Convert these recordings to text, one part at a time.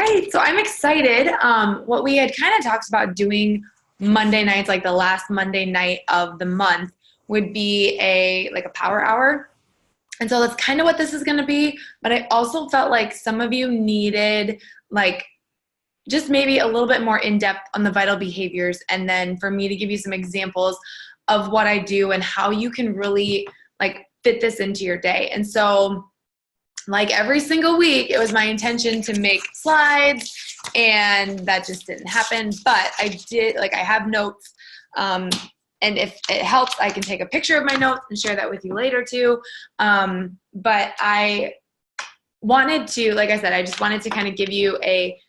right, so I'm excited. What we had kind of talked about doing Monday nights, like the last Monday night of the month, would be a power hour. And so that's kind of what this is going to be. But I also felt like some of you needed like just maybe a little bit more in depth on the vital behaviors, and then for me to give you some examples of what I do and how you can really like fit this into your day. And so like every single week, it was my intention to make slides, and that just didn't happen. But I did, like I have notes, and if it helps, I can take a picture of my notes and share that with you later too. But I wanted to, like I said, I just wanted to kind of give you a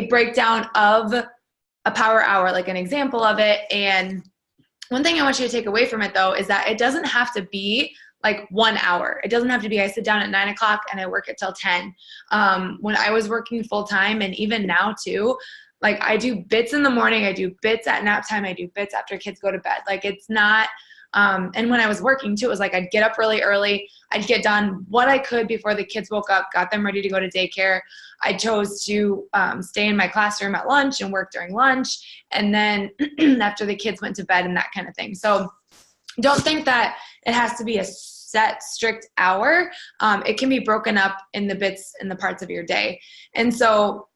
breakdown of a power hour, like an example of it. And one thing I want you to take away from it though, is that it doesn't have to be like 1 hour. It doesn't have to be, I sit down at 9 o'clock and I work it till 10. When I was working full time, and even now too, like I do bits in the morning, I do bits at nap time, I do bits after kids go to bed. Like it's not, and when I was working too, it was like I'd get up really early, I'd get done what I could before the kids woke up, got them ready to go to daycare. I chose to stay in my classroom at lunch and work during lunch, and then after the kids went to bed and that kind of thing. So don't think that it has to be a set, strict hour. It can be broken up in the bits and the parts of your day. And so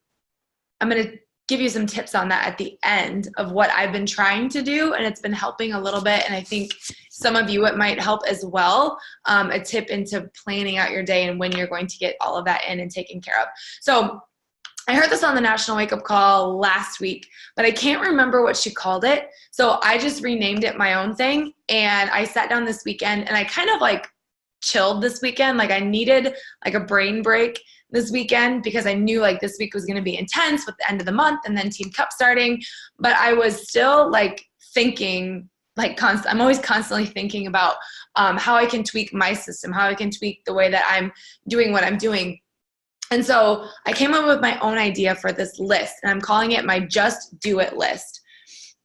I'm going to give you some tips on that at the end of what I've been trying to do, and it's been helping a little bit, and I think some of you it might help as well, a tip into planning out your day and when you're going to get all of that in and taken care of. So I heard this on the National Wake Up Call last week, but I can't remember what she called it, so I just renamed it my own thing, and I sat down this weekend and I kind of like chilled this weekend. Like I needed like a brain break this weekend because I knew like this week was going to be intense with the end of the month and then Team Cup starting. But I was still like thinking, like I'm always constantly thinking about how I can tweak my system, how I can tweak the way that I'm doing what I'm doing. And so I came up with my own idea for this list, and I'm calling it my Just Do It list.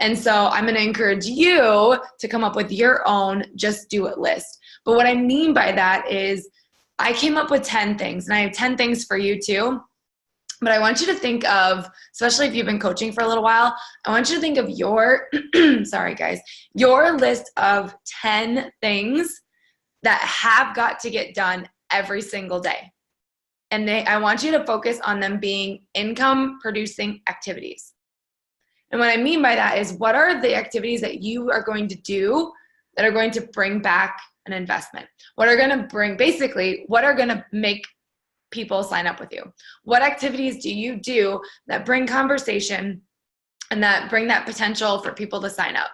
And so I'm going to encourage you to come up with your own Just Do It list. But what I mean by that is I came up with 10 things, and I have 10 things for you too. But I want you to think of, especially if you've been coaching for a little while, I want you to think of your, sorry guys, your list of 10 things that have got to get done every single day. And I want you to focus on them being income producing activities. And what I mean by that is, what are the activities that you are going to do that are going to bring back an investment? What are going to bring, basically, what are going to make people sign up with you? What activities do you do that bring conversation and that bring that potential for people to sign up?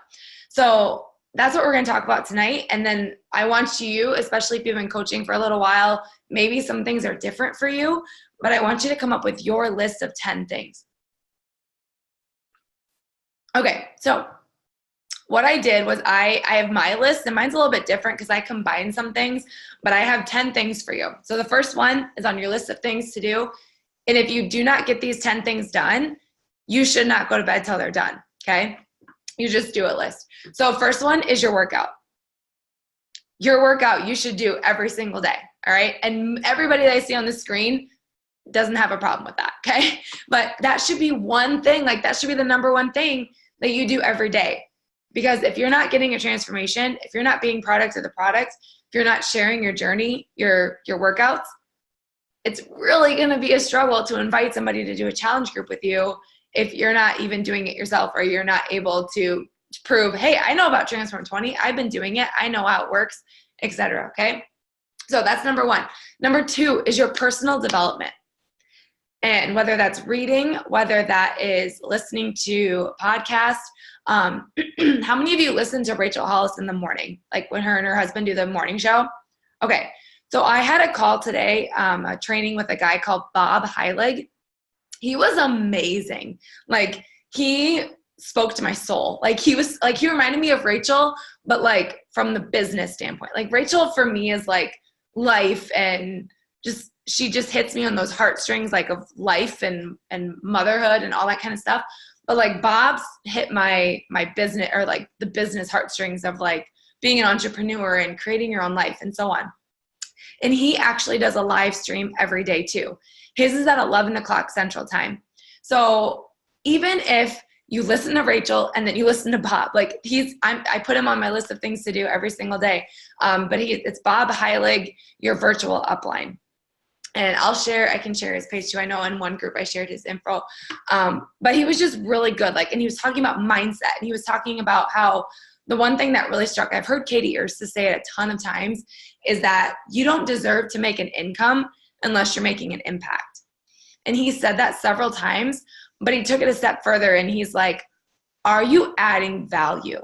So that's what we're going to talk about tonight. And then I want you, especially if you've been coaching for a little while, maybe some things are different for you, but I want you to come up with your list of 10 things. Okay, so what I did was I have my list, and mine's a little bit different because I combined some things, but I have 10 things for you. So the first one is on your list of things to do. And if you do not get these 10 things done, you should not go to bed till they're done, okay? You Just Do It list. So first one is your workout. Your workout you should do every single day, all right? And everybody that I see on the screen doesn't have a problem with that, okay? But that should be one thing, like that should be the number one thing that you do every day. Because if you're not getting a transformation, if you're not being product of the product, if you're not sharing your journey, your workouts, it's really going to be a struggle to invite somebody to do a challenge group with you if you're not even doing it yourself, or you're not able to prove, hey, I know about Transform 20. I've been doing it. I know how it works, etc. Okay? So that's number one. Number two is your personal development. And whether that's reading, whether that is listening to podcasts. How many of you listen to Rachel Hollis in the morning, like when her and her husband do the morning show? Okay, so I had a call today, a training with a guy called Bob Heilig. He was amazing. Like he spoke to my soul. Like he reminded me of Rachel, but like from the business standpoint. Like Rachel for me is like life, and she just hits me on those heartstrings, like of life and motherhood and all that kind of stuff. But like Bob's hit my business, or like the business heartstrings of like being an entrepreneur and creating your own life and so on. And he actually does a live stream every day too. His is at 11 o'clock Central Time. So even if you listen to Rachel and then you listen to Bob, like I put him on my list of things to do every single day. But it's Bob Heilig, your virtual upline. And I can share his page too. I know in one group I shared his info. But he was just really good. And he was talking about mindset, and he was talking about how the one thing that really struck, I've heard Katie Ursa say it a ton of times, is that you don't deserve to make an income unless you're making an impact. And he said that several times, but he took it a step further, and he's like, are you adding value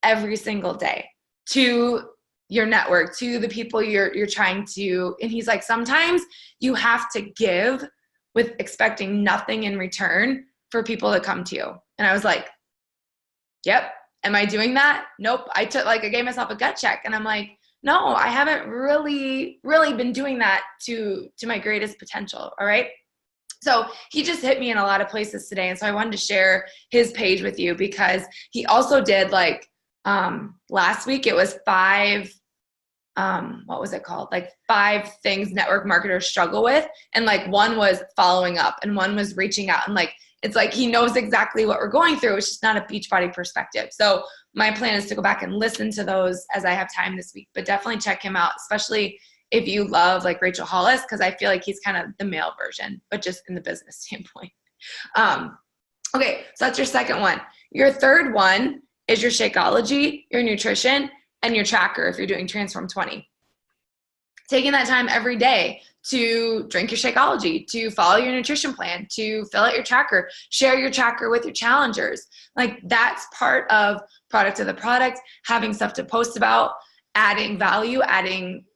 every single day to your network, to the people you're trying to, and he's like, sometimes you have to give with expecting nothing in return for people to come to you. And I was like, yep. Am I doing that? Nope. I gave myself a gut check, and I'm like, no, I haven't really been doing that to my greatest potential. All right. So he just hit me in a lot of places today. And so I wanted to share his page with you, because he also did last week, it was 5, what was it called? 5 things network marketers struggle with. And one was following up, and one was reaching out. And it's like he knows exactly what we're going through. It's just not a Beachbody perspective. So my plan is to go back and listen to those as I have time this week. But definitely check him out, especially if you love Rachel Hollis, because I feel like he's kind of the male version, but just in the business standpoint. Okay, so that's your second one. Your third one is your Shakeology, your nutrition, and your tracker if you're doing Transform 20. Taking that time every day to drink your Shakeology, to follow your nutrition plan, to fill out your tracker, share your tracker with your challengers. That's part of product of the product, having stuff to post about, adding value, adding,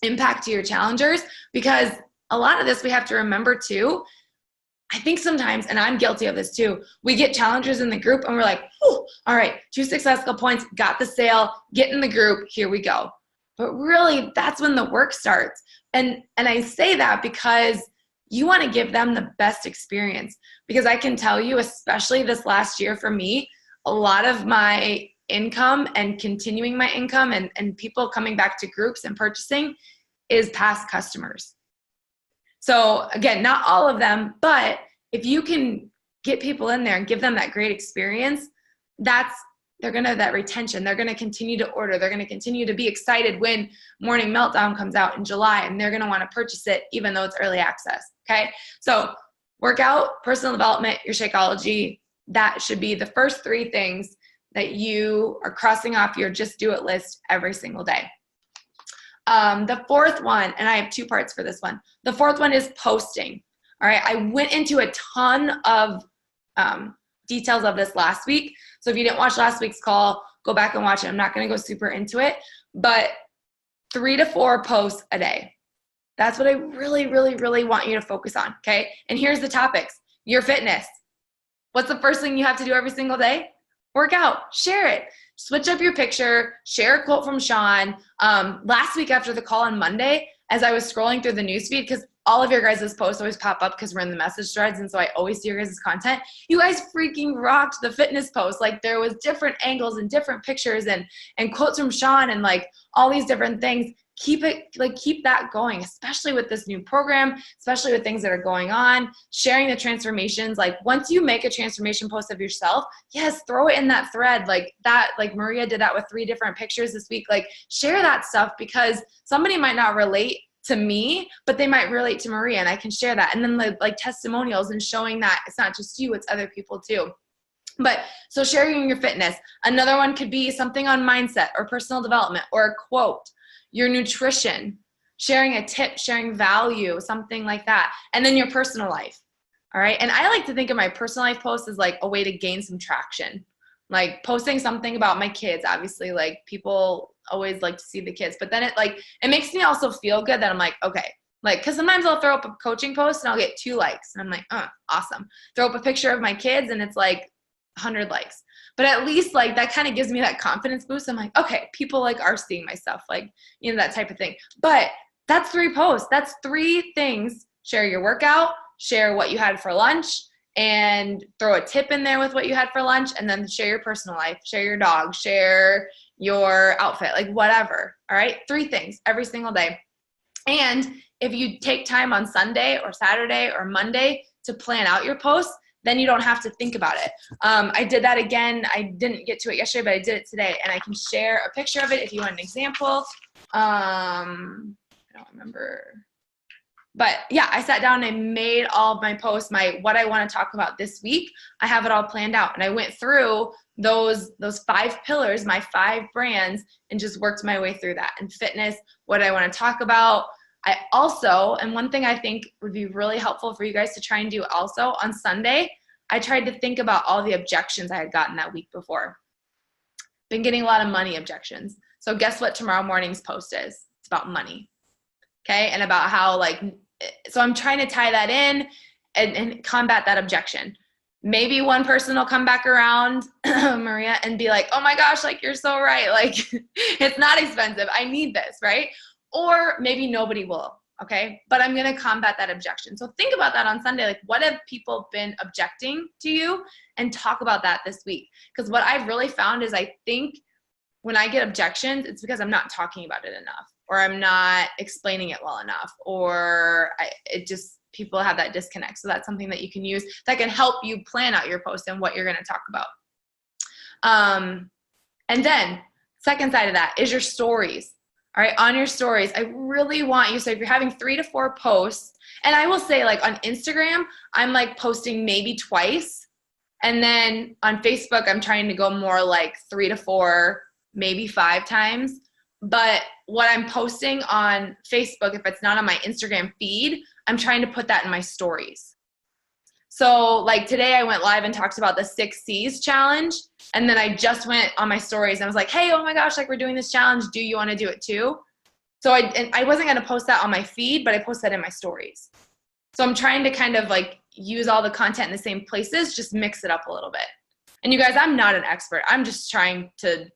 impact to your challengers. Because a lot of this we have to remember too. I think sometimes, and I'm guilty of this too, we get challengers in the group and we're like, all right, 2 successful points, got the sale, get in the group, here we go. But really, that's when the work starts. And I say that because you want to give them the best experience. Because I can tell you, especially this last year for me, a lot of my income and continuing my income and people coming back to groups and purchasing is past customers. So again, not all of them, but if you can get people in there and give them that great experience, they're going to have that retention. They're going to continue to order. They're going to continue to be excited when Morning Meltdown comes out in July, and they're going to want to purchase it even though it's early access. Okay. So workout, personal development, your Shakeology, that should be the first 3 things that you are crossing off your just do it list every single day. The fourth one, and I have 2 parts for this one. The fourth one is posting. All right. I went into a ton of details of this last week. So if you didn't watch last week's call, go back and watch it. I'm not going to go super into it, but 3 to 4 posts a day. That's what I really, really, really want you to focus on. Okay. And here's the topics. Your fitness. What's the first thing you have to do every single day? Work out. Share it. Switch up your picture. Share a quote from Sean. Last week after the call on Monday, as I was scrolling through the newsfeed, because all of your guys' posts always pop up because we're in the message threads, and so I always see your guys' content. You guys freaking rocked the fitness post. There was different angles and different pictures and quotes from Sean and all these different things. Keep that going, especially with this new program, especially with things that are going on, sharing the transformations. Once you make a transformation post of yourself, yes, throw it in that thread Maria did that with 3 different pictures this week. Share that stuff, because somebody might not relate to me, but they might relate to Maria, and I can share that. And then testimonials and showing that it's not just you, it's other people too. But so sharing your fitness. Another one could be something on mindset or personal development or a quote. Your nutrition, sharing a tip, sharing value, something like that. And then your personal life. All right. And I like to think of my personal life posts as a way to gain some traction. Posting something about my kids, obviously, people always like to see the kids, but then it makes me also feel good that I'm okay, cause sometimes I'll throw up a coaching post and I'll get 2 likes and I'm like, awesome. Throw up a picture of my kids and it's 100 likes, but at least that kind of gives me that confidence boost. I'm okay, people are seeing my stuff, that type of thing. But that's 3 posts. That's 3 things. Share your workout, share what you had for lunch, and throw a tip in there with what you had for lunch, and then share your personal life, share your dog, share your outfit, whatever. All right. 3 things every single day. And if you take time on Sunday or Saturday or Monday to plan out your posts, then you don't have to think about it. I did that again. I didn't get to it yesterday, but I did it today, and I can share a picture of it if you want an example. I don't remember. But yeah, I sat down and I made all of my posts, what I want to talk about this week. I have it all planned out. And I went through those 5 pillars, my 5 brands, and just worked my way through that. And fitness, what I want to talk about. I also, and one thing I think would be really helpful for you guys to try and do also, on Sunday, I tried to think about all the objections I had gotten that week before. Been getting a lot of money objections. So guess what tomorrow morning's post is? It's about money. Okay, and about how so I'm trying to tie that in and combat that objection. Maybe one person will come back around, Maria, and be like, oh my gosh, you're so right. It's not expensive. I need this, right? Or maybe nobody will, okay? But I'm gonna combat that objection. So think about that on Sunday. What have people been objecting to you? And talk about that this week. Because what I've really found is I think when I get objections, it's because I'm not talking about it enough, or I'm not explaining it well enough, or people have that disconnect. So that's something that you can use that can help you plan out your post and what you're going to talk about. And then second side of that is your stories. All right, on your stories, I really want you, so if you're having 3 to 4 posts, and I will say on Instagram, I'm posting maybe twice. And then on Facebook, I'm trying to go more 3 to 4, maybe 5 times. But what I'm posting on Facebook, if it's not on my Instagram feed, I'm trying to put that in my stories. So today I went live and talked about the 6 C's challenge. And then I just went on my stories and I was like, hey, oh my gosh, we're doing this challenge. Do you want to do it too? So I wasn't going to post that on my feed, but I post that in my stories. So I'm trying to kind of use all the content in the same places, just mix it up a little bit. And you guys, I'm not an expert. I'm just trying to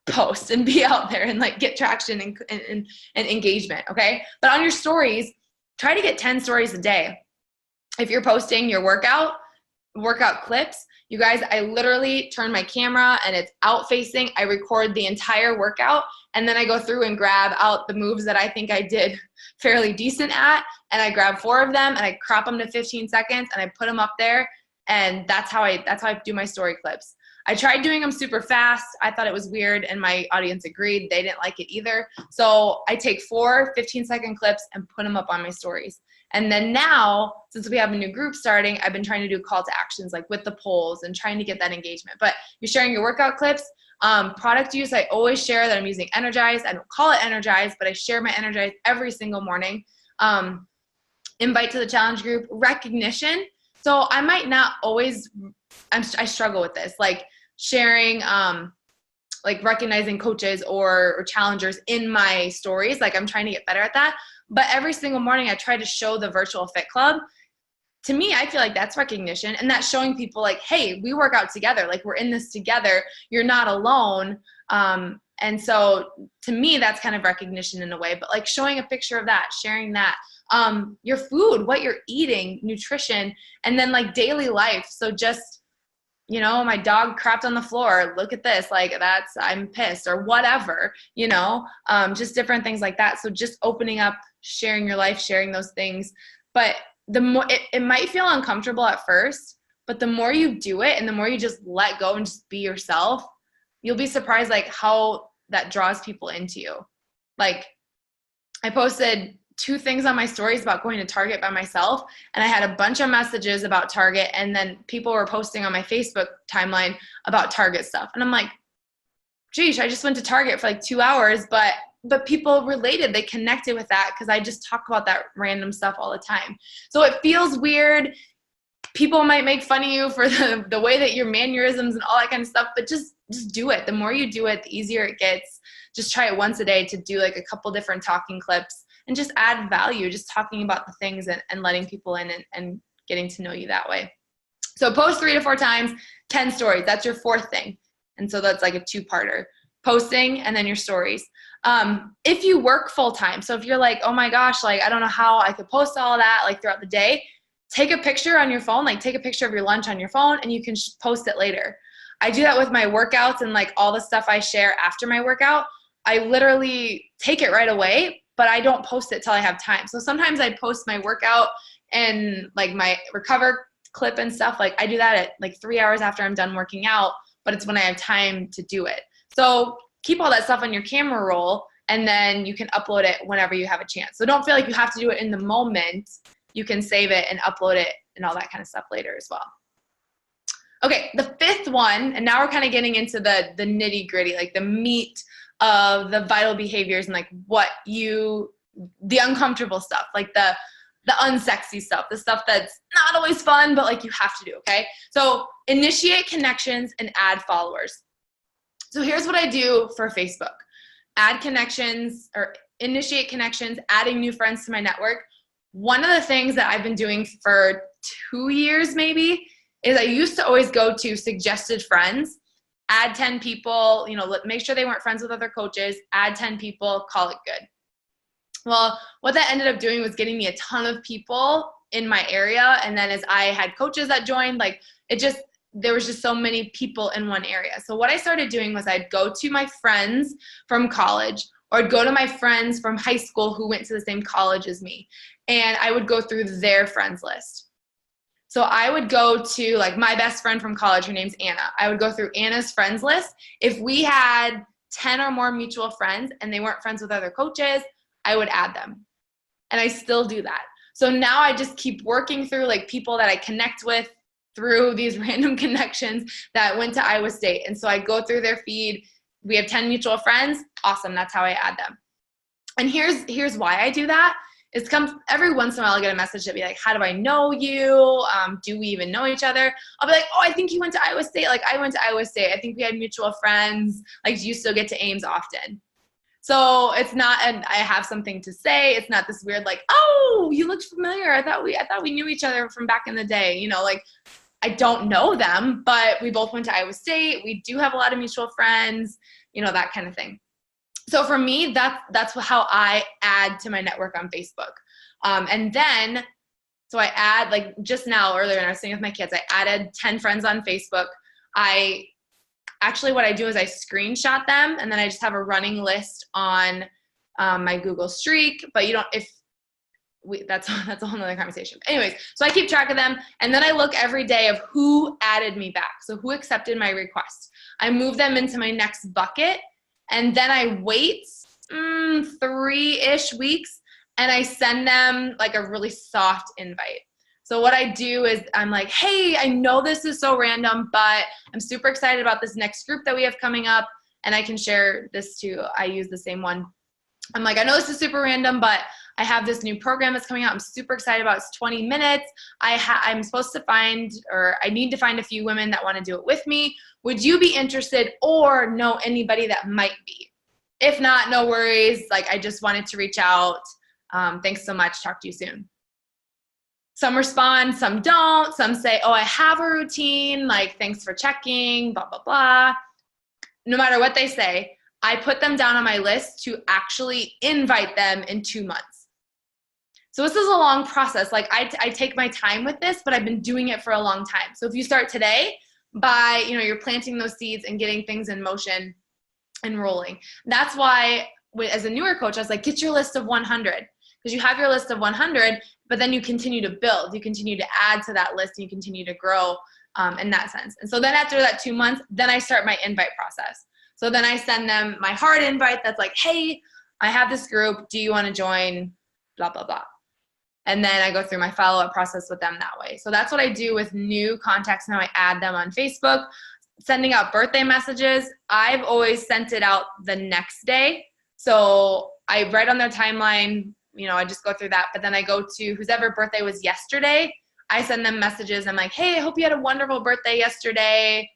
post and be out there and get traction and engagement, okay? But on your stories, try to get 10 stories a day. If you're posting your workout clips, you guys, I literally turn my camera and it's out facing. I record the entire workout, and then I go through and grab out the moves that I think I did fairly decent at, and I grab 4 of them and I crop them to 15 seconds and I put them up there, and that's how I do my story clips. I tried doing them super fast. I thought it was weird, and my audience agreed. They didn't like it either. So I take 4 15-second clips and put them up on my stories. And then now, since we have a new group starting, I've been trying to do call to actions with the polls and trying to get that engagement. But you're sharing your workout clips. Product use, I always share that I'm using Energize. I don't call it Energize, but I share my Energize every single morning. Invite to the challenge group. Recognition. So I might not always, I struggle with this, sharing, recognizing coaches or challengers in my stories. I'm trying to get better at that. But every single morning I try to show the virtual fit club. To me, I feel that's recognition, and that's showing people hey, we work out together. We're in this together. You're not alone. And so to me, that's kind of recognition in a way, but showing a picture of that, sharing that, your food, what you're eating, nutrition, and then daily life. So just, my dog crapped on the floor. Look at this. I'm pissed, or whatever, just different things like that. So just opening up, sharing your life, sharing those things. But the more it might feel uncomfortable at first, but the more you do it and the more you just let go and just be yourself, you'll be surprised how that draws people into you. I posted 2 things on my stories about going to Target by myself, and I had a bunch of messages about Target, and then people were posting on my Facebook timeline about Target stuff. And I'm like, geez, I just went to Target for 2 hours, but people related, they connected with that because I just talk about that random stuff all the time. So it feels weird. People might make fun of you for the way that your mannerisms and all that kind of stuff, but just do it. The more you do it, the easier it gets. Just try it once a day to do a couple different talking clips and just add value, just talking about the things and letting people in and getting to know you that way. So post 3 to 4 times, 10 stories. That's your 4th thing. And so that's a 2-parter. Posting and then your stories. If you work full time, so if you're oh my gosh, I don't know how I could post all that throughout the day, take a picture on your phone, take a picture of your lunch on your phone, and you can post it later. I do that with my workouts and all the stuff I share after my workout. I literally take it right away, but I don't post it till I have time. So sometimes I post my workout and like my recover clip and stuff, like I do that at like 3 hours after I'm done working out, but it's when I have time to do it. So keep all that stuff on your camera roll, and then you can upload it whenever you have a chance. So don't feel like you have to do it in the moment. You can save it and upload it and all that kind of stuff later as well. Okay, the fifth one, and now we're kind of getting into the nitty gritty, like the meat of the vital behaviors and like the uncomfortable stuff, like the unsexy stuff, the stuff that's not always fun, but like you have to do, okay? So initiate connections and add followers. So here's what I do for Facebook. Add connections or initiate connections, adding new friends to my network. One of the things that I've been doing for 2 years maybe is I used to always go to suggested friends, add 10 people, make sure they weren't friends with other coaches, add 10 people, call it good. Well, what that ended up doing was getting me a ton of people in my area. And then as I had coaches that joined, like there was just so many people in one area. So what I started doing was I'd go to my friends from college, or I'd go to my friends from high school who went to the same college as me, and I would go through their friends list. So I would go to like my best friend from college, her name's Anna. I would go through Anna's friends list. If we had 10 or more mutual friends and they weren't friends with other coaches, I would add them. And I still do that. So now I just keep working through like people that I connect with through these random connections that went to Iowa State. And so I go through their feed. We have 10 mutual friends. Awesome. That's how I add them. And here's why I do that. It comes every once in a while I get a message that be like, how do I know you? Do we even know each other? I'll be like, oh, I think you went to Iowa State. Like I went to Iowa State. I think we had mutual friends. Like, do you still get to Ames often? So it's not, and I have something to say. It's not this weird like, oh, you looked familiar. I thought we knew each other from back in the day. Like I don't know them, but we both went to Iowa State. We do have a lot of mutual friends, that kind of thing. So for me, that's how I add to my network on Facebook. And then, so I add, like just now earlier when I was sitting with my kids, I added 10 friends on Facebook. Actually what I do is I screenshot them, and then I just have a running list on my Google Streak, but that's a whole nother conversation. But anyways, so I keep track of them, and then I look every day of who added me back. So who accepted my request. I move them into my next bucket, and then I wait 3-ish weeks, and I send them like a really soft invite. So what I do is I'm like, hey, I know this is so random, but I'm super excited about this next group that we have coming up, and I can share this too. I use the same one. I'm like, I know this is super random, but I have this new program that's coming out. I'm super excited about it. It's 20 minutes. I'm supposed to I need to find a few women that want to do it with me. Would you be interested or know anybody that might be? If not, no worries. Like, I just wanted to reach out. Thanks so much. Talk to you soon. Some respond, some don't. Some say, oh, I have a routine. Like, thanks for checking, blah, blah, blah. No matter what they say, I put them down on my list to actually invite them in 2 months. So this is a long process. Like I take my time with this, but I've been doing it for a long time. So if you start today by, you're planting those seeds and getting things in motion and rolling. That's why as a newer coach, I was like, get your list of 100, because you have your list of 100, but then you continue to build, you continue to add to that list, and you continue to grow in that sense. And so then after that 2 months, then I start my invite process. So then I send them my hard invite that's like, hey, I have this group. Do you want to join? Blah, blah, blah. And then I go through my follow-up process with them that way. So that's what I do with new contacts now. I add them on Facebook. Sending out birthday messages, I've always sent it out the next day. So I write on their timeline, I just go through that. But then I go to whoever birthday was yesterday. I send them messages. I'm like, hey, I hope you had a wonderful birthday yesterday.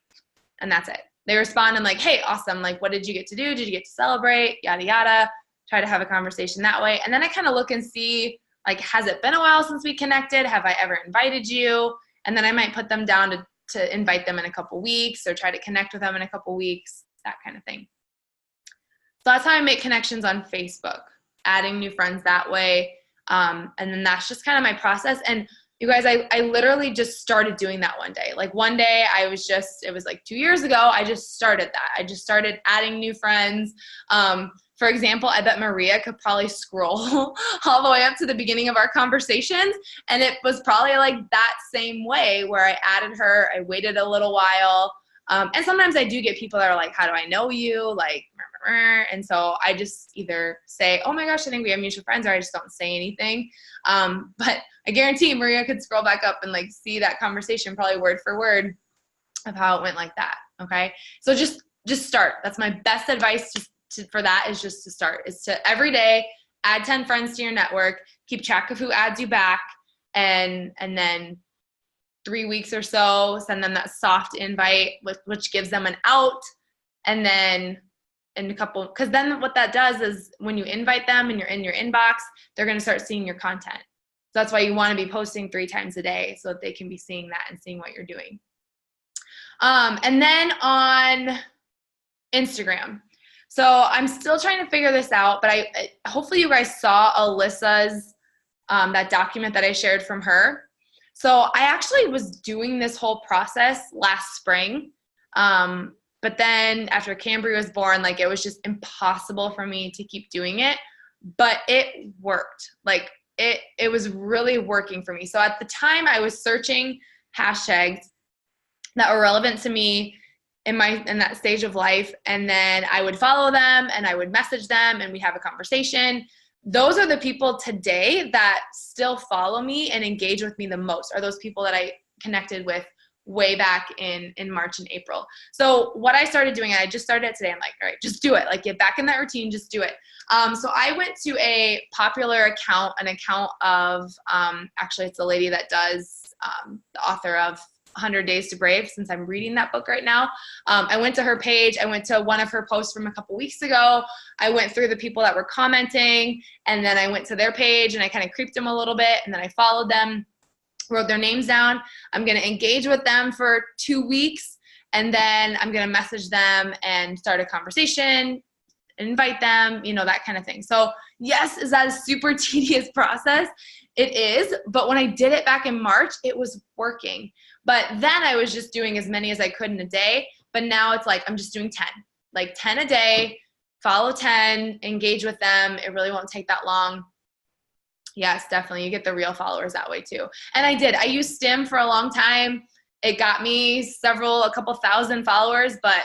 And that's it. They respond. I'm like, hey, awesome. Like, what did you get to do? Did you get to celebrate? Yada, yada. Try to have a conversation that way. And then I kind of look and see, like, has it been a while since we connected? Have I ever invited you? And then I might put them down to invite them in a couple weeks, or try to connect with them in a couple weeks, that kind of thing. So that's how I make connections on Facebook, adding new friends that way. And then that's just kind of my process. And you guys, I literally just started doing that one day. Like one day it was like 2 years ago, I just started that. I just started adding new friends. For example, I bet Maria could probably scroll all the way up to the beginning of our conversations. And it was probably like that same way where I added her, I waited a little while. And sometimes I do get people that are like, how do I know you? Like, and so I just either say, oh my gosh, I think we have mutual friends, or I just don't say anything. But I guarantee Maria could scroll back up and like see that conversation, probably word for word of how it went like that. Okay. So just start. That's my best advice for that, is just to start, is to every day add 10 friends to your network, keep track of who adds you back, and then 3 weeks or so, send them that soft invite, which gives them an out. And then in a couple, because then what that does is when you invite them and you're in your inbox, they're going to start seeing your content. So that's why you want to be posting 3 times a day, so that they can be seeing that and seeing what you're doing. And then on Instagram. So I'm still trying to figure this out, but hopefully you guys saw Alyssa's, that document that I shared from her. So I actually was doing this whole process last spring. But then after Cambry was born, like, it was just impossible for me to keep doing it, but it worked. Like it was really working for me. So at the time I was searching hashtags that were relevant to me in that stage of life. And then I would follow them and I would message them and we have a conversation. Those are the people today that still follow me and engage with me the most, are those people that I connected with way back in March and April. So what I started doing, and I just started it today, I'm like, all right, just do it. Like, get back in that routine, just do it. So I went to a popular account, an account of, actually it's a lady that does, the author of 100 Days to Brave, since I'm reading that book right now. I went to her page. I went to one of her posts from a couple weeks ago. I went through the people that were commenting, and then I went to their page and I kind of creeped them a little bit, and then I followed them, wrote their names down. I'm going to engage with them for 2 weeks, and then I'm going to message them and start a conversation, invite them, that kind of thing. So yes, is that a super tedious process? It is, but when I did it back in March, it was working. But then I was just doing as many as I could in a day. But now it's like, I'm just doing 10, like 10 a day, follow 10, engage with them. It really won't take that long. Yes, definitely. You get the real followers that way too. And I used Stim for a long time. It got me a couple thousand followers, but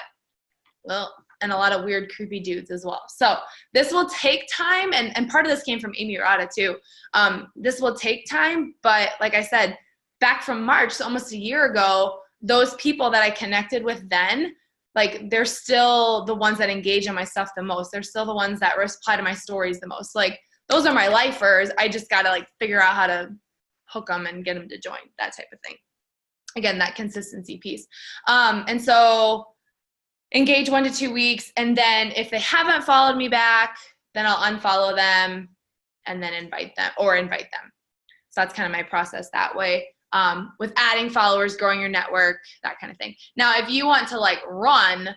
and a lot of weird, creepy dudes as well. So this will take time. And part of this came from Amy Rada too. This will take time, but like I said, back from March, so almost a year ago, those people that I connected with then, like, they're still the ones that engage in my stuff the most. They're still the ones that reply to my stories the most. Like, those are my lifers. I just got to like figure out how to hook them and get them to join, that type of thing. Again, that consistency piece. And so engage 1 to 2 weeks. And then if they haven't followed me back, then I'll unfollow them and then invite them. So that's kind of my process that way. With adding followers, growing your network, that kind of thing. Now, if you want to like run,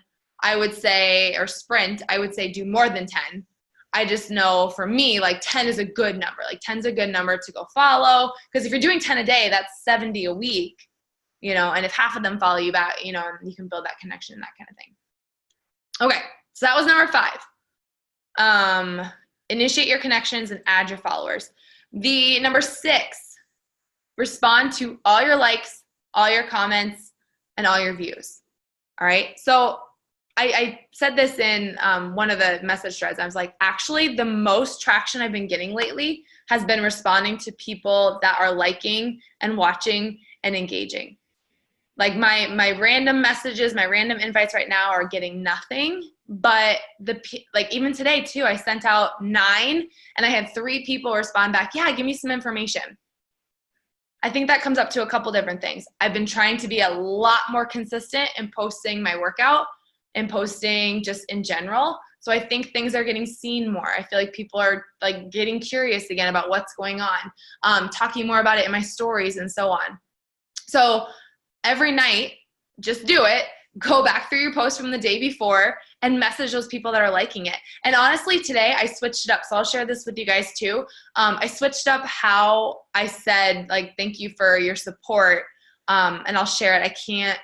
I would say, or sprint, I would say do more than 10. I just know for me, like 10 is a good number. Like 10 is a good number to go follow. Because if you're doing 10 a day, that's 70 a week, and if half of them follow you back, you can build that connection and that kind of thing. Okay, so that was number 5. Initiate your connections and add your followers. The number 6, respond to all your likes, all your comments, and all your views. All right, so I said this in one of the message threads. I was like, actually, the most traction I've been getting lately has been responding to people that are liking and watching and engaging. Like my random messages, my random invites right now are getting nothing. But even today too, I sent out 9 and I had 3 people respond back. Yeah, give me some information. I think that comes up to a couple different things. I've been trying to be a lot more consistent in posting my workout and posting just in general. So I think things are getting seen more. I feel like people are like getting curious again about what's going on, talking more about it in my stories and so on. So every night, just do it. Go back through your post from the day before and message those people that are liking it. And honestly, today I switched it up. So I'll share this with you guys too. I switched up how I said, like, thank you for your support. And I'll share it. I can't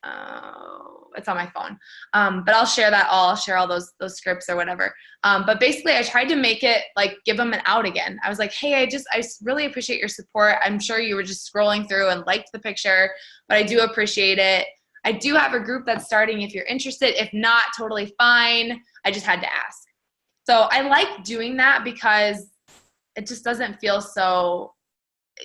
it's on my phone. But I'll share that all. I'll share all those scripts or whatever. But basically I tried to make it like, give them an out again. I was like, hey, I really appreciate your support. I'm sure you were just scrolling through and liked the picture, but I do appreciate it. I do have a group that's starting if you're interested. If not, totally fine. I just had to ask. So I like doing that because it just doesn't feel so,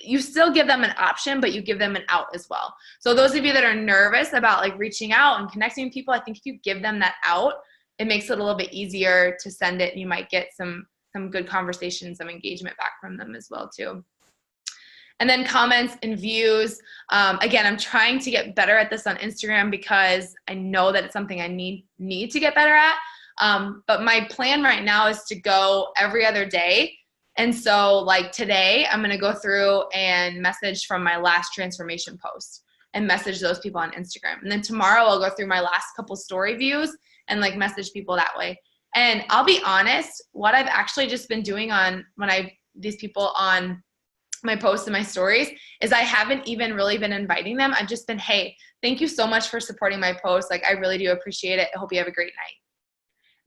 you still give them an option, but you give them an out as well. So those of you that are nervous about like reaching out and connecting with people, I think if you give them that out, it makes it a little bit easier to send it, and you might get some good conversations, some engagement back from them as well too. And then comments and views. Again, I'm trying to get better at this on Instagram because I know that it's something I need to get better at. But my plan right now is to go every other day. And so like today, I'm going to go through and message from my last transformation post and message those people on Instagram. And then tomorrow I'll go through my last couple story views and like message people that way. And I'll be honest, what I've actually just been doing these people on my posts and my stories is I haven't even really been inviting them. I've just been, hey, thank you so much for supporting my post. Like I really do appreciate it. I hope you have a great night.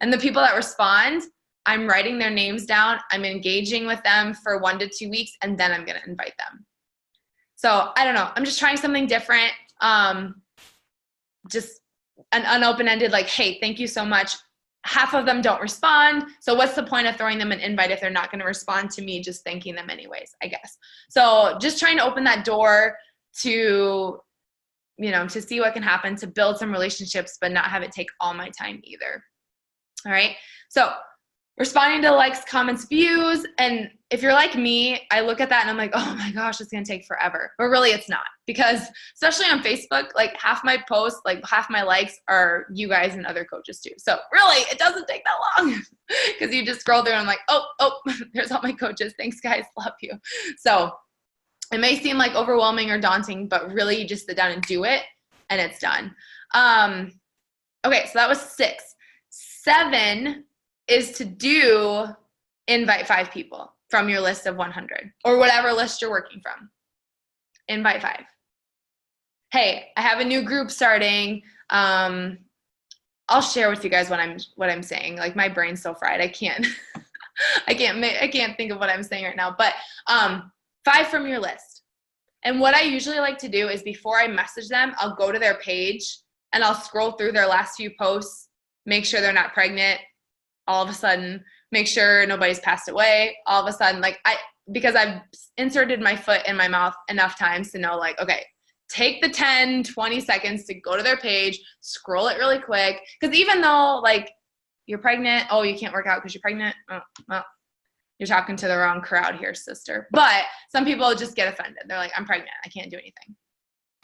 And the people that respond, I'm writing their names down. I'm engaging with them for 1 to 2 weeks, and then I'm going to invite them. So I don't know. I'm just trying something different. Just an unopen-ended, like, hey, thank you so much. Half of them don't respond. So what's the point of throwing them an invite if they're not going to respond to me just thanking them anyways, I guess. So just trying to open that door to, to see what can happen, to build some relationships, but not have it take all my time either. All right. So responding to likes, comments, views. And if you're like me, I look at that and I'm like, oh my gosh, it's going to take forever. But really it's not, because especially on Facebook, like half my posts, like half my likes are you guys and other coaches too. So really it doesn't take that long because you just scroll through and I'm like, oh, there's all my coaches. Thanks guys. Love you. So it may seem like overwhelming or daunting, but really you just sit down and do it and it's done. Okay. So that was 6. 7 is to invite 5 people from your list of 100 or whatever list you're working from. Invite 5. Hey, I have a new group starting. I'll share with you guys what I'm saying. Like my brain's so fried. I can't think of what I'm saying right now, but 5 from your list. And what I usually like to do is before I message them, I'll go to their page and I'll scroll through their last few posts, make sure they're not pregnant. All of a sudden, make sure nobody's passed away. All of a sudden, because I've inserted my foot in my mouth enough times to know, like, okay, take the 10, 20 seconds to go to their page, scroll it really quick. Because even though, like, you're pregnant, oh, you can't work out because you're pregnant. Oh, well, you're talking to the wrong crowd here, sister. But some people just get offended. They're like, I'm pregnant. I can't do anything.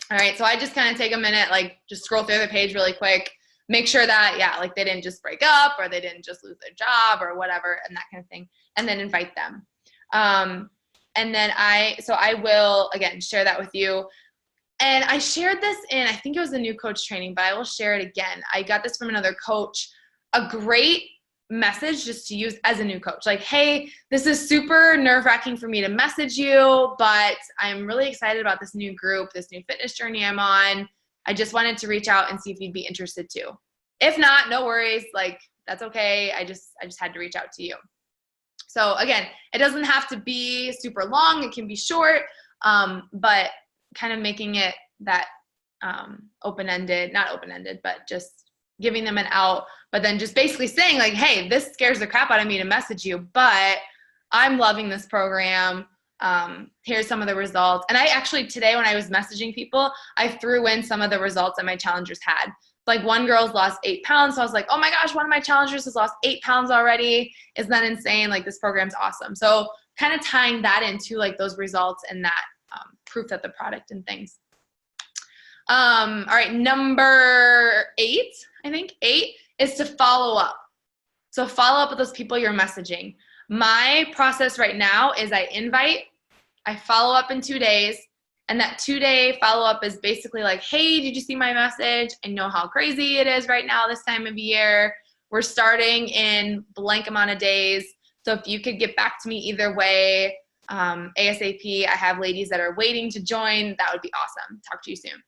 All right, so I just kind of take a minute, like, just scroll through the page really quick. Make sure that, they didn't just break up or they didn't just lose their job or whatever and that kind of thing, and then invite them. And then I will, again, share that with you. And I shared this I think it was the new coach training, but I will share it again. I got this from another coach, a great message just to use as a new coach. Like, hey, this is super nerve-wracking for me to message you, but I'm really excited about this new group, this new fitness journey I'm on. I just wanted to reach out and see if you'd be interested too. If not, no worries. Like, that's okay. I just had to reach out to you. So again, it doesn't have to be super long. It can be short, but kind of making it that open-ended, not open-ended, but just giving them an out, but then just basically saying like, hey, this scares the crap out of me to message you, but I'm loving this program. Here's some of the results. And I actually today when I was messaging people, I threw in some of the results that my challengers had. Like one girl's lost 8 pounds. So I was like, oh my gosh, one of my challengers has lost 8 pounds already. Isn't that insane? Like this program's awesome. So kind of tying that into like those results and that proof that the product and things. All right, number 8, I think 8 is to follow up. So follow up with those people you're messaging. My process right now is I invite, I follow up in 2 days, and that 2-day follow-up is basically like, hey, did you see my message? I know how crazy it is right now this time of year. We're starting in blank amount of days. So if you could get back to me either way, ASAP, I have ladies that are waiting to join. That would be awesome. Talk to you soon.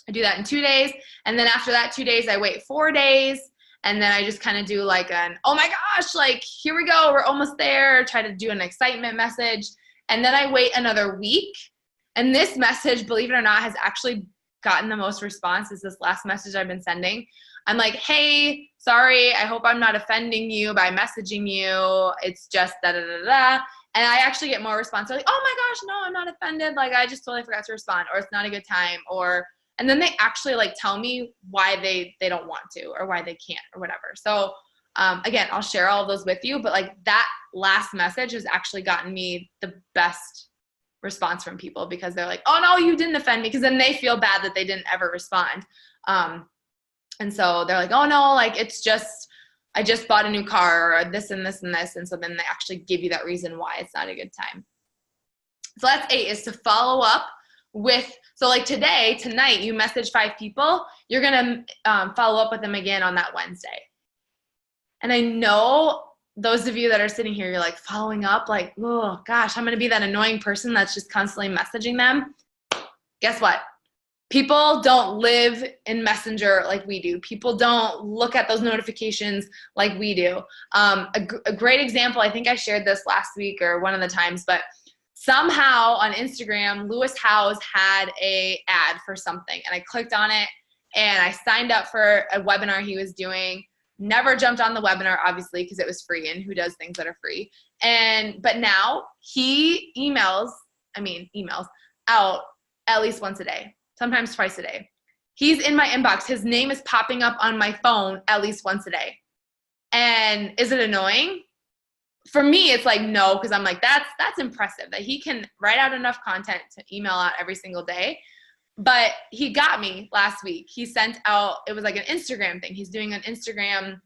I do that in 2 days. And then after that 2 days, I wait 4 days. And then I just kind of do like an, oh my gosh, like here we go, we're almost there. Try to do an excitement message. And then I wait another week. And this message, believe it or not, has actually gotten the most response is this last message I've been sending. I'm like, hey, sorry, I hope I'm not offending you by messaging you. It's just da da da da. And I actually get more response. They're like, oh my gosh, no, I'm not offended. Like, I just totally forgot to respond, or it's not a good time, or, and then they actually like tell me why they don't want to, or why they can't, or whatever. So again, I'll share all of those with you, but like that last message has actually gotten me the best response from people, because they're like, oh no, you didn't offend me. Because then they feel bad that they didn't ever respond. And so they're like, oh no, like it's just, I just bought a new car, or this and this and this. And so then they actually give you that reason why it's not a good time. So that's 8, is to follow up with, so like tonight, you message 5 people, you're going to follow up with them again on that Wednesday. And I know those of you that are sitting here, you're like following up, like, oh gosh, I'm going to be that annoying person that's just constantly messaging them. Guess what? People don't live in Messenger like we do. People don't look at those notifications like we do. A great example, I think I shared this last week or one of the times, but somehow on Instagram, Lewis Howes had a ad for something, and I clicked on it and I signed up for a webinar he was doing. Never jumped on the webinar, obviously, because it was free, and who does things that are free? But now he emails out at least once a day, sometimes twice a day. He's in my inbox. His name is popping up on my phone at least once a day. And is it annoying? For me, it's like, no, because I'm like, that's impressive that he can write out enough content to email out every single day. But he got me last week. He sent out, it was like an Instagram thing. He's doing an Instagram,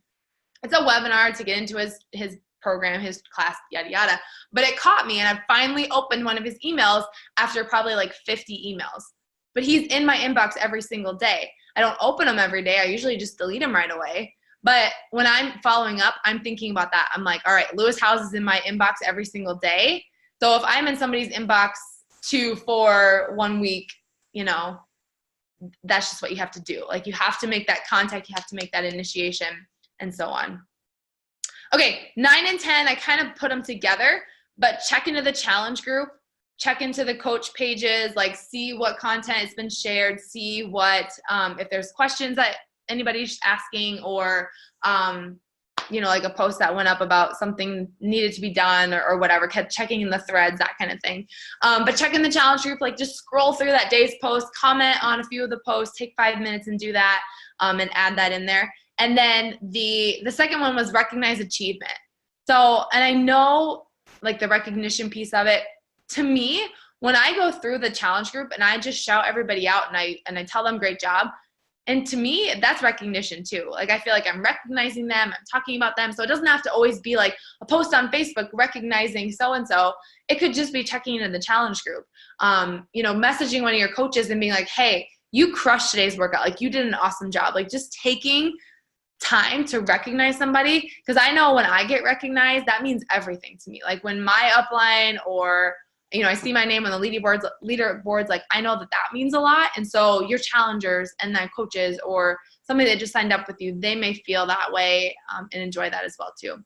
it's a webinar to get into his program, his class, yada, yada. But it caught me, and I finally opened one of his emails after probably like 50 emails. But he's in my inbox every single day. I don't open them every day. I usually just delete them right away. But when I'm following up, I'm thinking about that. I'm like, all right, Lewis Howes is in my inbox every single day. So if I'm in somebody's inbox 2 for 1 week, you know, that's just what you have to do. Like, you have to make that contact, you have to make that initiation, and so on. Okay, 9 and 10, I kind of put them together, but check into the challenge group, check into the coach pages, like see what content has been shared, see what, if there's questions that anybody's asking, or, you know, like a post that went up about something needed to be done, or whatever, kept checking in the threads, that kind of thing. But check in the challenge group, like just scroll through that day's post, comment on a few of the posts, take 5 minutes and do that, and add that in there. And then the second one was recognize achievement. So, and I know like the recognition piece of it, to me, when I go through the challenge group and I just shout everybody out and I tell them great job, and to me, that's recognition too. Like, I feel like I'm recognizing them, I'm talking about them. So it doesn't have to always be like a post on Facebook recognizing so-and-so. It could just be checking into the challenge group. You know, messaging one of your coaches and being like, hey, you crushed today's workout. Like, you did an awesome job. Like, just taking time to recognize somebody. Because I know when I get recognized, that means everything to me. Like, when my upline, or you know, I see my name on the leaderboards, like, I know that means a lot. And so your challengers and then coaches, or somebody that just signed up with you, they may feel that way and enjoy that as well too.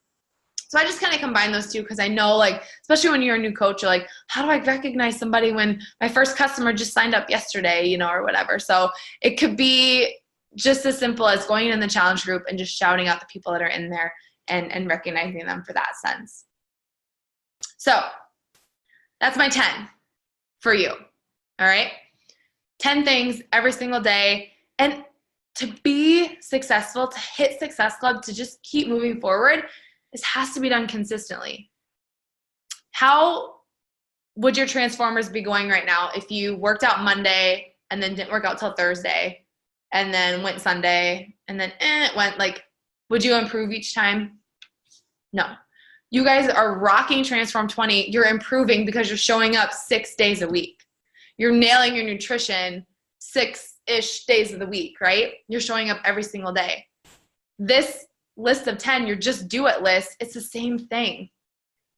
So I just kind of combine those two, because I know, like, especially when you're a new coach, you're like, how do I recognize somebody when my first customer just signed up yesterday, you know, or whatever. So it could be just as simple as going in the challenge group and just shouting out the people that are in there and recognizing them for that sense. So that's my 10 for you, all right? 10 things every single day. And to be successful, to hit Success Club, to just keep moving forward, this has to be done consistently. How would your Transformers be going right now if you worked out Monday and then didn't work out till Thursday, and then went Sunday, and then it went, like, would you improve each time? No. You guys are rocking Transform 20. You're improving because you're showing up 6 days a week. You're nailing your nutrition 6-ish days of the week, right? You're showing up every single day. This list of 10, your just do it list, it's the same thing.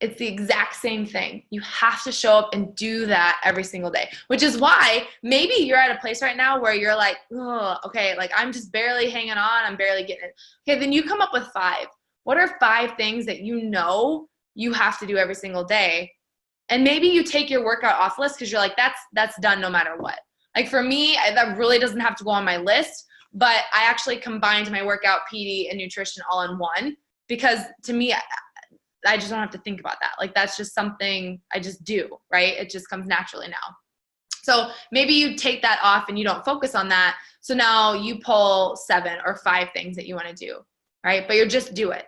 It's the exact same thing. You have to show up and do that every single day, which is why maybe you're at a place right now where you're like, oh, okay, like I'm just barely hanging on. I'm barely getting it. Okay, then you come up with 5. What are 5 things that you know you have to do every single day? And maybe you take your workout off list because you're like, that's done no matter what. Like for me, that really doesn't have to go on my list, but I actually combined my workout, PD, and nutrition all in one because to me, I just don't have to think about that. Like that's just something I just do, right? It just comes naturally now. So maybe you take that off and you don't focus on that. So now you pull 7 or 5 things that you want to do, right? But you just do it.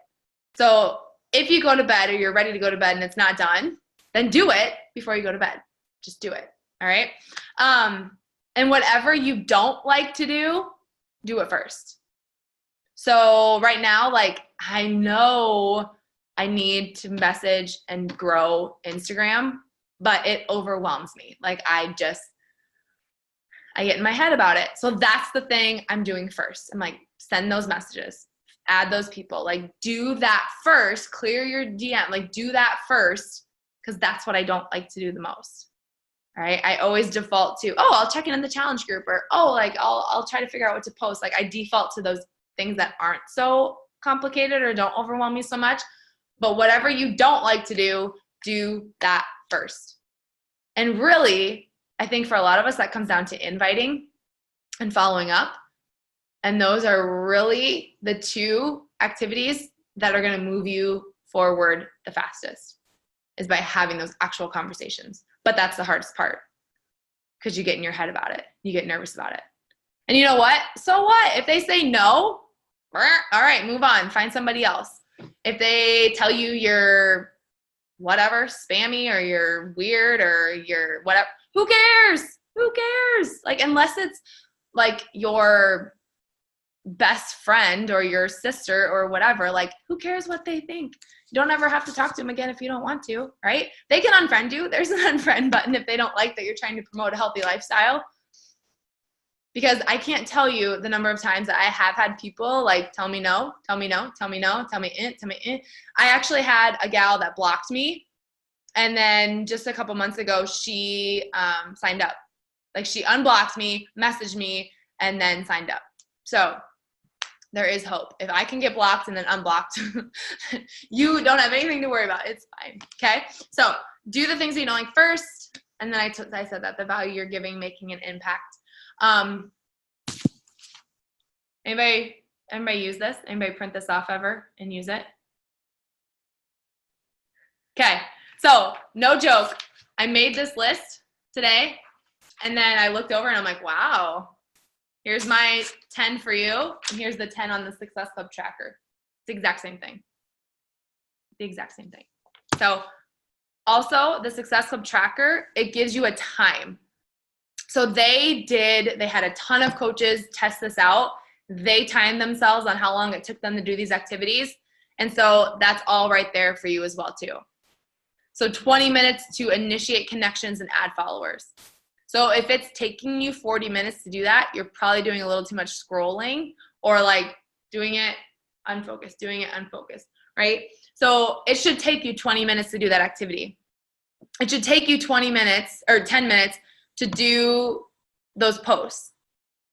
So if you go to bed or you're ready to go to bed and it's not done, then do it before you go to bed. Just do it, all right? And whatever you don't like to do it first. So right now, like I know I need to message and grow Instagram, but it overwhelms me. Like I get in my head about it. So that's the thing I'm doing first. I'm like, send those messages, add those people, like do that first, clear your DM, like do that first, because that's what I don't like to do the most. All right. I always default to, oh, I'll check in the challenge group, or oh, like I'll try to figure out what to post. Like I default to those things that aren't so complicated or don't overwhelm me so much. But whatever you don't like to do that first. And really, I think for a lot of us, that comes down to inviting and following up. And those are really the 2 activities that are going to move you forward the fastest, is by having those actual conversations. But that's the hardest part because you get in your head about it. You get nervous about it. And you know what? So what? If they say no, all right, move on. Find somebody else. If they tell you you're whatever, spammy, or you're weird, or you're whatever, who cares? Who cares? Like, unless it's like your best friend or your sister or whatever, like who cares what they think? You don't ever have to talk to them again if you don't want to, right? They can unfriend you. There's an unfriend button if they don't like that you're trying to promote a healthy lifestyle. Because I can't tell you the number of times that I have had people like tell me no, tell me no, tell me no, tell me in, tell me in. I actually had a gal that blocked me. And then just a couple months ago, she signed up. Like she unblocked me, messaged me, and then signed up. So there is hope. If I can get blocked and then unblocked, you don't have anything to worry about. It's fine, okay? So do the things that you don't like first. And then I said that the value you're giving, making an impact. Anybody use this? Anybody print this off ever and use it? Okay, so no joke. I made this list today, and then I looked over and I'm like, wow, here's my 10 for you, and here's the 10 on the Success Club tracker. It's the exact same thing. The exact same thing. So also the Success Club tracker, it gives you a time. So they had a ton of coaches test this out. They timed themselves on how long it took them to do these activities. And so that's all right there for you as well too. So 20 minutes to initiate connections and add followers. So if it's taking you 40 minutes to do that, you're probably doing a little too much scrolling, or like doing it unfocused, right? So it should take you 20 minutes to do that activity. It should take you 20 minutes or 10 minutes to do those posts,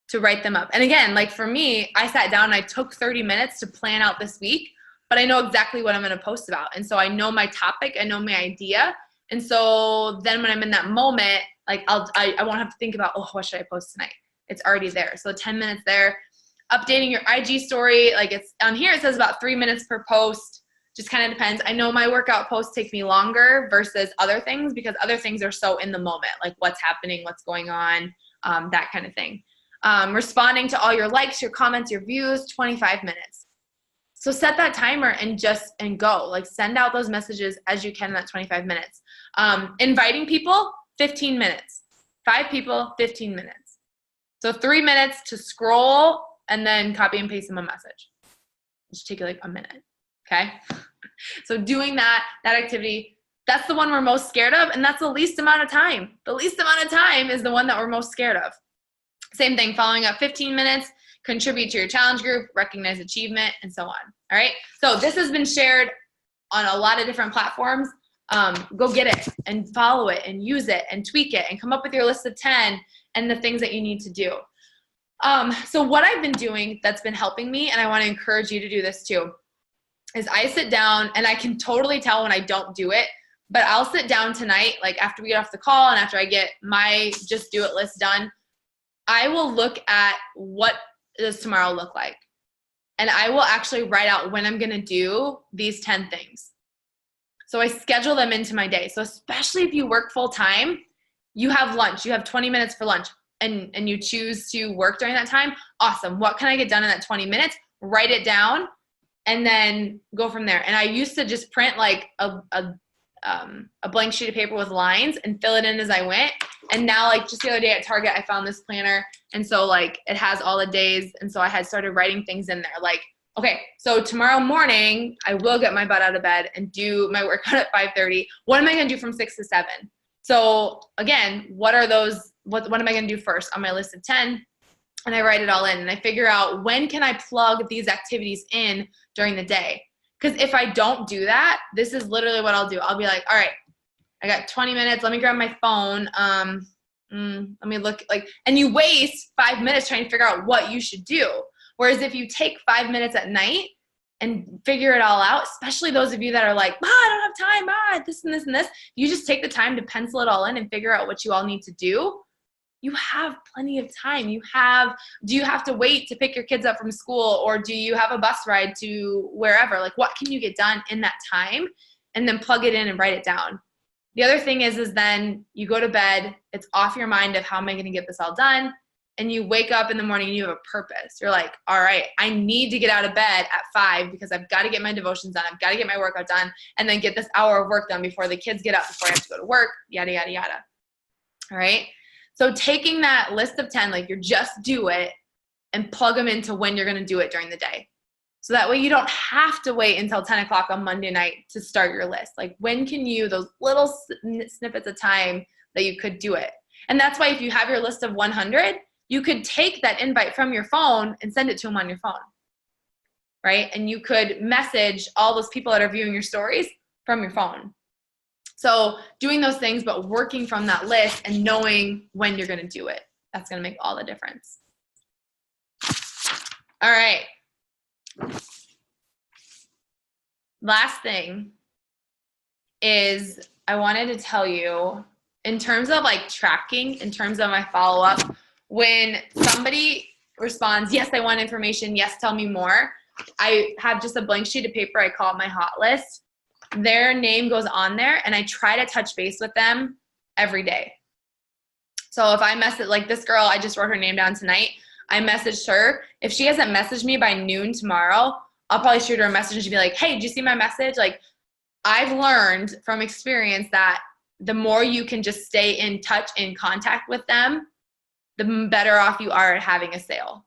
to write them up. And again, like for me, I sat down and I took 30 minutes to plan out this week, but I know exactly what I'm going to post about. And so I know my topic, I know my idea. And so then when I'm in that moment, like I won't have to think about, oh, what should I post tonight? It's already there. So 10 minutes there. Updating your IG story, like it's on here, it says about 3 minutes per post. Just kind of depends. I know my workout posts take me longer versus other things, because other things are so in the moment, like what's happening, what's going on, that kind of thing. Responding to all your likes, your comments, your views, 25 minutes. So set that timer and go. Like send out those messages as you can in that 25 minutes. Inviting people, 15 minutes. 5 people, 15 minutes. So 3 minutes to scroll and then copy and paste them a message. It should take you like a minute. Okay. So doing that activity, that's the one we're most scared of. And that's the least amount of time. The least amount of time is the one that we're most scared of. Same thing, following up 15 minutes, contribute to your challenge group, recognize achievement, and so on. All right. So this has been shared on a lot of different platforms. go get it and follow it and use it and tweak it and come up with your list of 10 and the things that you need to do. So what I've been doing that's been helping me, and I want to encourage you to do this too, is I sit down, and I can totally tell when I don't do it, but I'll sit down tonight, like after we get off the call and after I get my just do it list done, I will look at what does tomorrow look like. And I will actually write out when I'm going to do these 10 things. So I schedule them into my day. So especially if you work full time, you have lunch, you have 20 minutes for lunch, and you choose to work during that time. Awesome. What can I get done in that 20 minutes? Write it down and then go from there. And I used to just print like a blank sheet of paper with lines and fill it in as I went. And now, like just the other day at Target, I found this planner. And so like it has all the days. And so I had started writing things in there like, okay, so tomorrow morning I will get my butt out of bed and do my workout at 5:30. What am I going to do from 6 to 7? So again, what are those, what am I going to do first on my list of 10? And I write it all in and I figure out when can I plug these activities in during the day. Because if I don't do that, this is literally what I'll do. I'll be like, all right, I got 20 minutes. Let me grab my phone. Let me look like, and you waste 5 minutes trying to figure out what you should do. Whereas if you take 5 minutes at night and figure it all out, especially those of you that are like, I don't have time, this and this and this, you just take the time to pencil it all in and figure out what you all need to do. You have plenty of time. Do you have to wait to pick your kids up from school, or do you have a bus ride to wherever? Like, what can you get done in that time? And then plug it in and write it down. The other thing is then you go to bed, it's off your mind of how am I going to get this all done? And you wake up in the morning and you have a purpose. You're like, all right, I need to get out of bed at 5 because I've got to get my devotions done. I've got to get my workout done and then get this hour of work done before the kids get up, before I have to go to work, yada, yada, yada. All right. So taking that list of 10, like you're just do it and plug them into when you're going to do it during the day. So that way you don't have to wait until 10 o'clock on Monday night to start your list. Like when can you, those little snippets of time that you could do it. And that's why if you have your list of 100, you could take that invite from your phone and send it to them on your phone, right? And you could message all those people that are viewing your stories from your phone. So doing those things, but working from that list and knowing when you're going to do it, that's going to make all the difference. All right. Last thing is I wanted to tell you in terms of like tracking, in terms of my follow-up, when somebody responds, yes, I want information, yes, tell me more, I have just a blank sheet of paper. I call it my hot list. Their name goes on there, and I try to touch base with them every day. So if I message, like this girl, I just wrote her name down tonight. I messaged her. If she hasn't messaged me by noon tomorrow, I'll probably shoot her a message and she'll be like, hey, did you see my message? Like, I've learned from experience that the more you can just stay in touch, in contact with them, the better off you are at having a sale.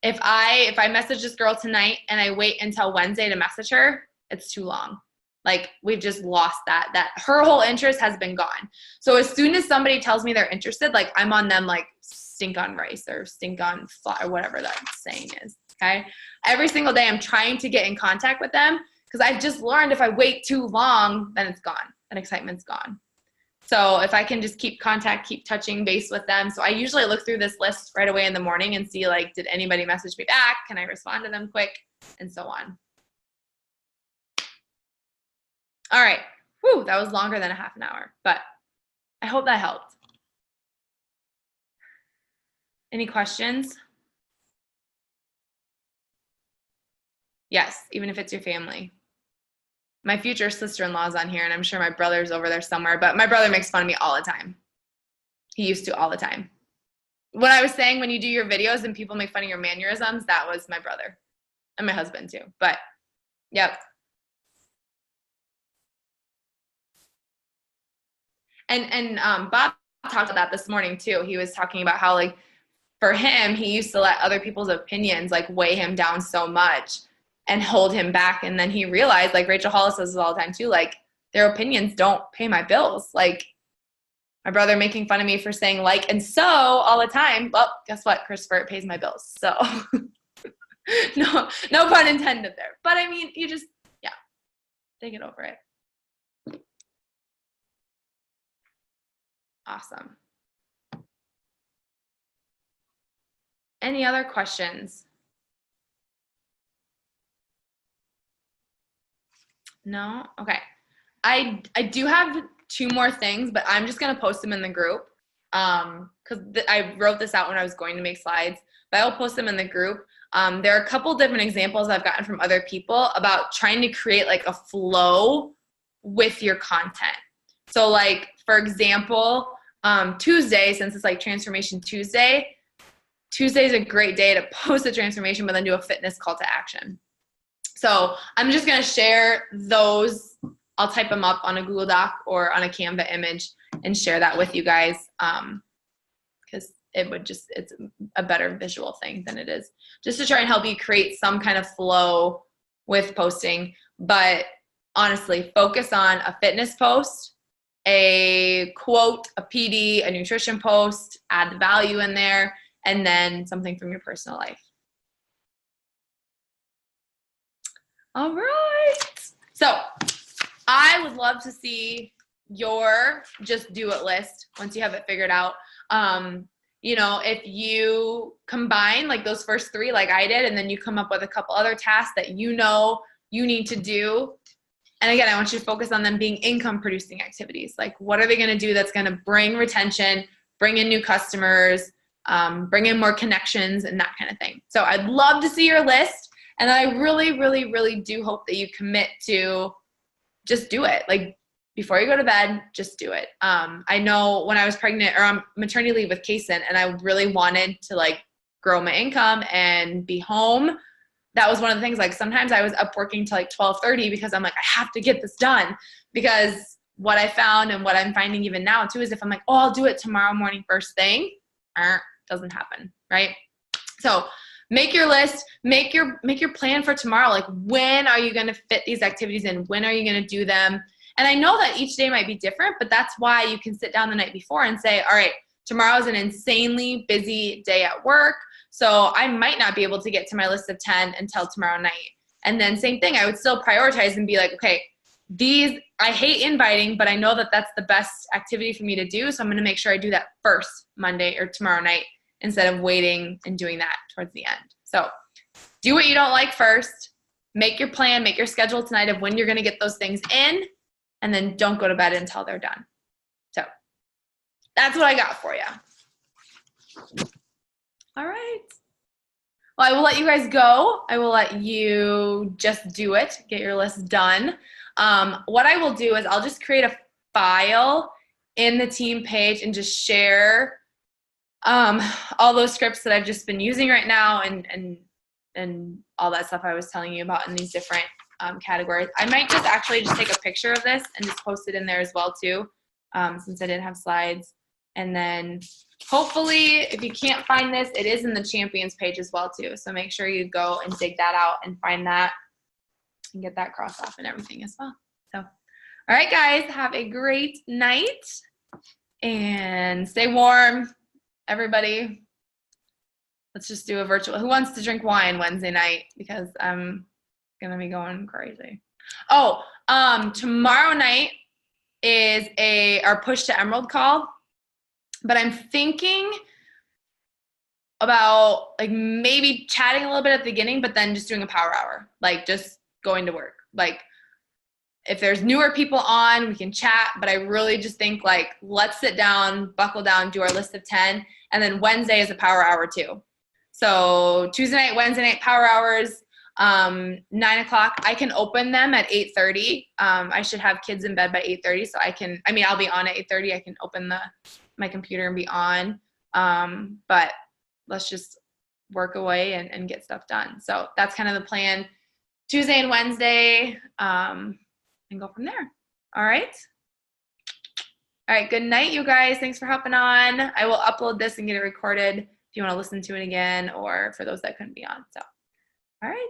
If I message this girl tonight and I wait until Wednesday to message her, it's too long. Like we've just lost that her whole interest has been gone. So as soon as somebody tells me they're interested, like I'm on them like stink on rice or stink on fly or whatever that saying is. Okay. Every single day I'm trying to get in contact with them because I've just learned if I wait too long, then it's gone. That excitement's gone. So if I can just keep touching base with them. So I usually look through this list right away in the morning and see like, did anybody message me back? Can I respond to them quick? And so on. All right. Whew, that was longer than a half an hour, but I hope that helped. Any questions? Yes, even if it's your family. My future sister-in-law is on here, and I'm sure my brother's over there somewhere, but my brother makes fun of me all the time. He used to all the time. What I was saying, when you do your videos and people make fun of your mannerisms, that was my brother and my husband too. But yep. And Bob talked about that this morning too. He was talking about how like for him, he used to let other people's opinions like weigh him down so much and hold him back. And then he realized, like Rachel Hollis says this all the time too, like their opinions don't pay my bills. Like my brother making fun of me for saying like and so all the time. Well, guess what, Christopher, it pays my bills. So no pun intended there. But I mean, you just, yeah, they get over it. Awesome. Any other questions? No? Okay. I do have 2 more things, but I'm just going to post them in the group because I wrote this out when I was going to make slides, but I'll post them in the group. There are a couple different examples I've gotten from other people about trying to create like a flow with your content. So like, for example, Tuesday, since it's like Transformation Tuesday, Tuesday is a great day to post a transformation, but then do a fitness call to action. So I'm just going to share those. I'll type them up on a Google Doc or on a Canva image and share that with you guys because it's a better visual thing than it is just to try and help you create some kind of flow with posting. But honestly, focus on a fitness post, a quote, a PD, a nutrition post, add the value in there, and then something from your personal life. All right. So I would love to see your just do it list once you have it figured out. You know, if you combine like those first 3 like I did, and then you come up with a couple other tasks that you know you need to do. And again, I want you to focus on them being income producing activities. Like what are they going to do that's going to bring retention, bring in new customers, bring in more connections and that kind of thing. So I'd love to see your list. And I really, really, really do hope that you commit to just do it. Like before you go to bed, just do it. I know when I was pregnant or on maternity leave with Kason and I really wanted to like grow my income and be home, that was one of the things. Like sometimes I was up working till like 12:30 because I'm like, I have to get this done. Because what I found and what I'm finding even now too is if I'm like, oh, I'll do it tomorrow morning first thing, doesn't happen, right? So make your list, make your plan for tomorrow. Like when are you going to fit these activities in? When are you going to do them? And I know that each day might be different, but that's why you can sit down the night before and say, all right, tomorrow's an insanely busy day at work. So I might not be able to get to my list of 10 until tomorrow night. And then same thing, I would still prioritize and be like, okay, these, I hate inviting, but I know that that's the best activity for me to do. So I'm going to make sure I do that first Monday or tomorrow night instead of waiting and doing that towards the end. So do what you don't like first, make your plan, make your schedule tonight of when you're going to get those things in, and then don't go to bed until they're done. So that's what I got for you. All right. Well, I will let you guys go. I will let you just do it, get your list done. What I will do is I'll just create a file in the team page and just share all those scripts that I've just been using right now and all that stuff I was telling you about in these different categories. I might just actually just take a picture of this and just post it in there as well too, since I didn't have slides. And then hopefully if you can't find this, it is in the champions page as well too. So make sure you go and dig that out and find that and get that crossed off and everything as well. So, all right, guys, have a great night and stay warm. Everybody, let's just do a virtual. Who wants to drink wine Wednesday night? Because I'm going to be going crazy. Oh, tomorrow night is our Push to Emerald call. But I'm thinking about like maybe chatting a little bit at the beginning, but then just doing a power hour, like just going to work. Like if there's newer people on, we can chat, but I really just think like, let's sit down, buckle down, do our list of 10. And then Wednesday is a power hour too. So Tuesday night, Wednesday night, power hours, 9 o'clock. I can open them at 8:30. I should have kids in bed by 8:30. So I'll be on at 8:30. I can open my computer and be on. But let's just work away and get stuff done. So that's kind of the plan. Tuesday and Wednesday, and go from there. All right. All right. Good night, you guys. Thanks for hopping on. I will upload this and get it recorded if you want to listen to it again or for those that couldn't be on. So, all right.